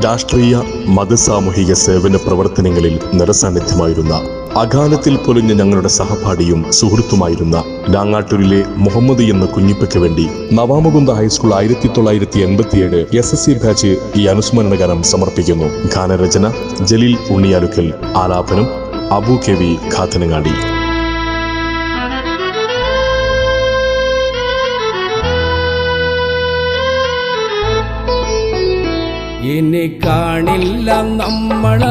രാഷ്ട്രീയ മതസാമൂഹിക സേവന പ്രവർത്തനങ്ങളിൽ നിറസാന്നിധ്യമായിരുന്ന അകാലത്തിൽ പൊലിഞ്ഞ ഞങ്ങളുടെ സഹപാഠിയും സുഹൃത്തുമായിരുന്ന രാങ്ങാട്ടൂരിലെ മുഹമ്മദ് എന്ന കുഞ്ഞിപ്പയ്ക്ക് വേണ്ടി നവാമുകുന്ദ ഹൈസ്കൂൾ 1987 SSC ബാച്ച് ഈ അനുസ്മരണ ഗാനം സമർപ്പിക്കുന്നു. ഗാനരചന ജലീൽ ഉണ്ണിയാലുക്കൽ, ആലാപനം അബു കെ വി ഖാത്തനങ്ങാടി. ഇനി കാണില്ല നമ്മള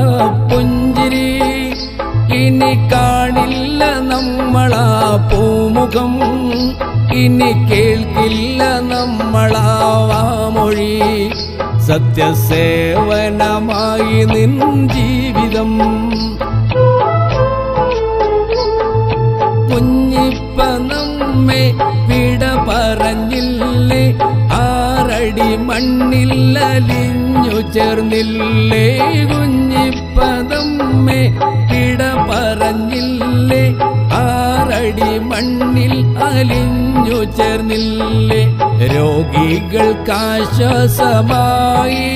പുഞ്ചിരി, ഇനി കാണില്ല നമ്മള പൂമുഖം, ഇനി കേൾക്കില്ല നമ്മള വാമൊഴി. സത്യസേവനമായി നിൻ ജീവിതം കുഞ്ഞിപ്പ നമ്മെ വിട പറഞ്ഞില്ലേ, ആറടി മണ്ണിൽ അലിഞ്ഞു ചേർന്നില്ലേ. കുഞ്ഞിപ്പ നമ്മെ വിട പറഞ്ഞില്ലേ, ആറടി മണ്ണിൽ അലിഞ്ഞു ചേർന്നില്ലേ. രോഗികൾക്കാശ്വാസമായി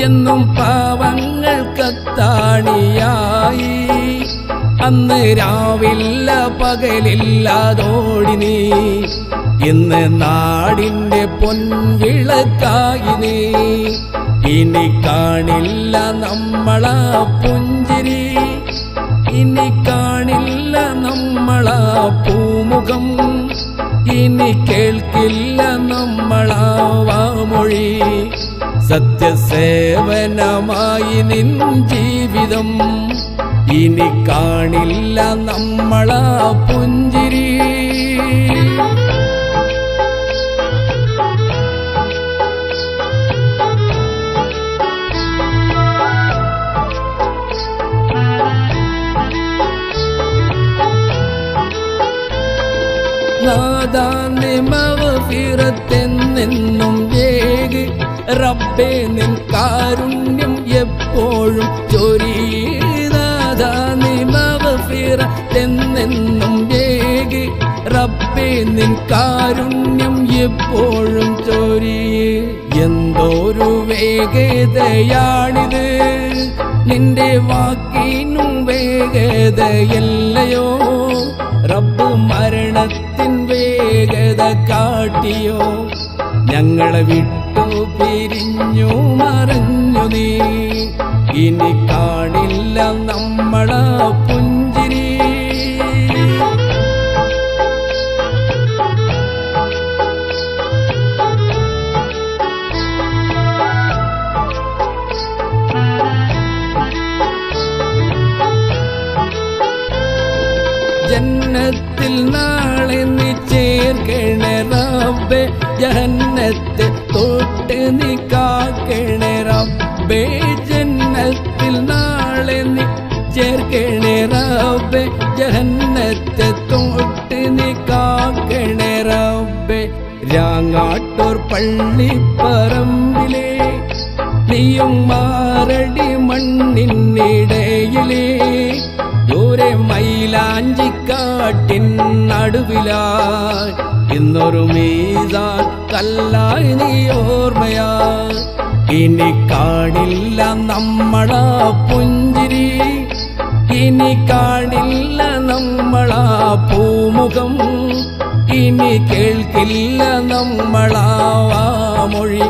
എന്നും പാവങ്ങൾക്കത്താണിയായി. അന്ന് രാവില്ല പകലില്ലാതോടി നീ, ഇന്ന് നാടിൻ്റെ പൊൻവിളക്കായി നീ. ഇനി കാണില്ല നമ്മളാ പുഞ്ചിരി, ഇനി കാണില്ല നമ്മളാ പൂമുഖം, ഇനി കേൾക്കില്ല നമ്മളാ വാമൊഴി. സത്യസേവനമായി നിൻ ജീവിതം, ഇനി കാണില്ല നമ്മളാ പുഞ്ചിരി. നാദാന്റെ മഗ്ഫിറത്തെന്നെന്നും ഏകി, റബ്ബേ നിൻ കാരുണ്യം എപ്പോഴും ചൊരിയേ. നാദാന്റെ മഗ്ഫിറത്തെന്നെന്നും ഏകി, റബ്ബേ നിൻ കാരുണ്യം എപ്പോഴും ചൊരിയേ. എന്തോരു വേഗതയാണിത്, നിന്റെ വാക്കിനും വേഗതയല്ലയോ. റബ്ബ് മരണത്തിൻ വേഗത കാട്ടിയോ, ഞങ്ങളെ വിട്ടു പിരിഞ്ഞു മറഞ്ഞു നീ. ഇനി കാണില്ല നമ്മളാ പുഞ്ചിരി. ജന്നത്തിൽ നാളെ നീ ചേർക്കണേ റബ്ബേ, ജഹന്നത്തെ തൊട്ട് നീ കാക്കണേ റബ്ബേ. ജന്നത്തിൽ നാളെ നീ ചേർക്കണേ റബ്ബേ, ജഹന്നത്തെ തൊട്ട് നീ കാക്കണേ റബ്ബേ. രാങ്ങാട്ടൂർ പള്ളിപ്പറമ്പിലെ നീയും മാറടി മണ്ണിനിടയിലേ, ദൂരെ മൈലാഞ്ചിക്കാട്ടിൻ നടുവിലായി ഇന്നൊരു മീസാൻ കല്ലായി നീ ഓർമ്മയായി. ഇനി കാണില്ല നമ്മളാ പുഞ്ചിരി, ഇനി കാണില്ല നമ്മളാ പൂമുഖം, ഇനി കേൾക്കില്ല നമ്മളാ വാമൊഴി.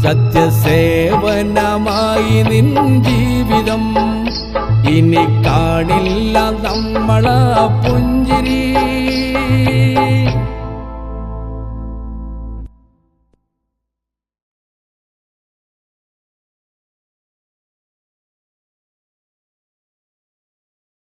സത്യസേവനമായി നിൻ ജീവിതം, ഇനി കാണില്ല നമ്മളാ പുഞ്ചിരി.